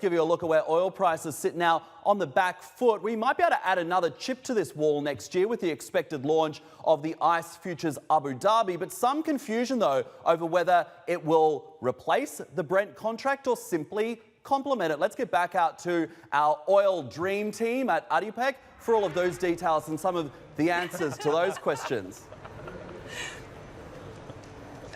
Give you a look at where oil prices sit now on the back foot. We might be able to add another chip to this wall next year with the expected launch of the ICE Futures Abu Dhabi. But some confusion, though, over whether it will replace the Brent contract or simply complement it. Let's get back out to our oil dream team at ADNOC for all of those details and some of the answers to those questions.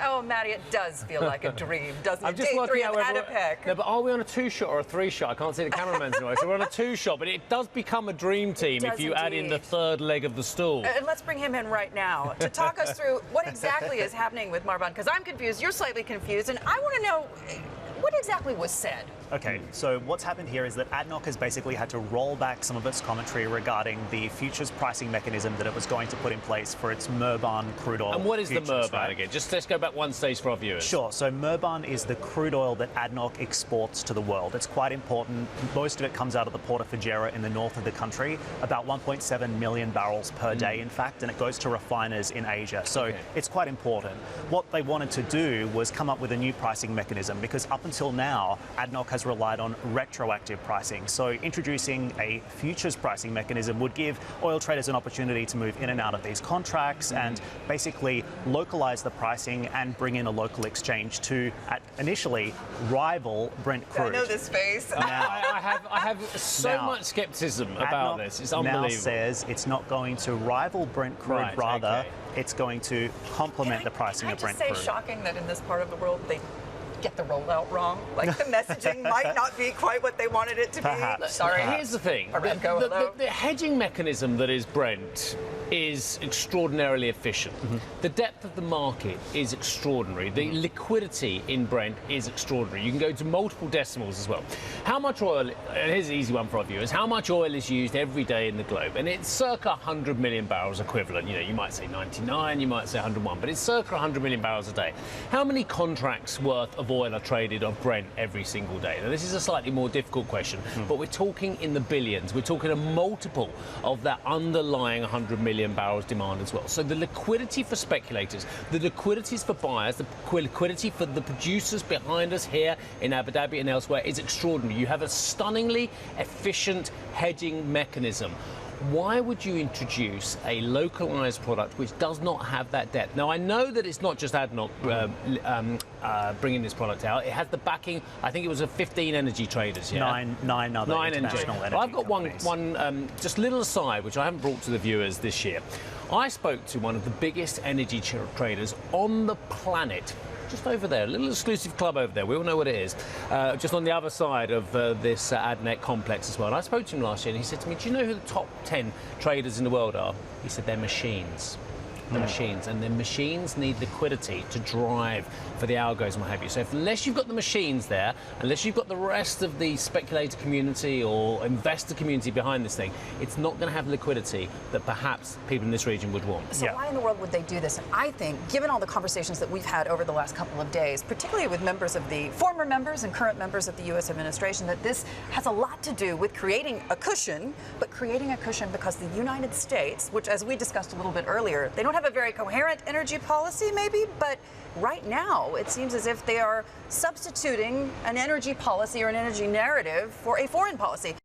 Oh, Maddie, it does feel like a dream, doesn't it? I'm just Day working 3 out of whether ADNOC. No, but are we on a 2-shot or a 3-shot? I can't see the cameraman's anyway. So we're on a 2-shot, but it does become a dream team if you add in the third leg of the stool. And let's bring him in right now to talk us through what exactly is happening with Marban, because I'm confused, you're slightly confused, and I want to know what exactly was said. Okay, so what's happened here is that ADNOC has basically had to roll back some of its commentary regarding the futures pricing mechanism that it was going to put in place for its Marban crude oil. And what is futures, the Marban right? again? Just let's go back one stage for our viewers. Sure, so Marban is the crude oil that ADNOC exports to the world. It's quite important. Most of it comes out of the port of Fujairah in the north of the country, about 1.7 million barrels per day, in fact, and it goes to refiners in Asia. So it's quite important. What they wanted to do was come up with a new pricing mechanism, because up until now, ADNOC has relied on retroactive pricing. So introducing a futures pricing mechanism would give oil traders an opportunity to move in and out of these contracts and basically localize the pricing and bring in a local exchange to initially rival Brent crude. I know this face. I have so much skepticism about this. It's unbelievable. Now says it's not going to rival Brent crude, rather it's going to complement the pricing of Brent crude. Can I just say, shocking that in this part of the world they get the rollout wrong? Like the messaging might not be quite what they wanted it to be. Sorry, here's the thing. The hedging mechanism that is Brent is extraordinarily efficient. The depth of the market is extraordinary. The liquidity in Brent is extraordinary. You can go to multiple decimals as well. How much oil, and here's an easy one for our viewers, how much oil is used every day in the globe? And it's circa 100 million barrels equivalent. You know, you might say 99, you might say 101, but it's circa 100 million barrels a day. How many contracts worth of oil are traded of Brent every single day? Now, this is a slightly more difficult question, but we're talking in the billions. We're talking a multiple of that underlying 100 million barrels demand as well. So the liquidity for speculators, the liquidities for buyers, the liquidity for the producers behind us here in Abu Dhabi and elsewhere is extraordinary. You have a stunningly efficient hedging mechanism. Why would you introduce a localized product which does not have that depth? Now, I know that it's not just ADNOC bringing this product out. It has the backing, I think it was 15 energy traders, yeah? Nine other international energy I've got companies. one just little aside, which I haven't brought to the viewers this year. I spoke to one of the biggest energy traders on the planet, just over there, a little exclusive club over there. We all know what it is. Just on the other side of this ADNOC complex as well. And I spoke to him last year and he said to me, do you know who the top 10 traders in the world are? He said, they're machines. The machines, and the machines need liquidity to drive for the algos and what have you. So unless you've got the machines there, unless you've got the rest of the speculator community or investor community behind this thing, it's not going to have liquidity that perhaps people in this region would want. So why in the world would they do this? And I think, given all the conversations that we've had over the last couple of days, particularly with members of the former members and current members of the U.S. administration, that this has a lot to do with creating a cushion, but creating a cushion because the United States, which, as we discussed a little bit earlier, they don't have a very coherent energy policy, maybe, but right now it seems as if they are substituting an energy policy or an energy narrative for a foreign policy.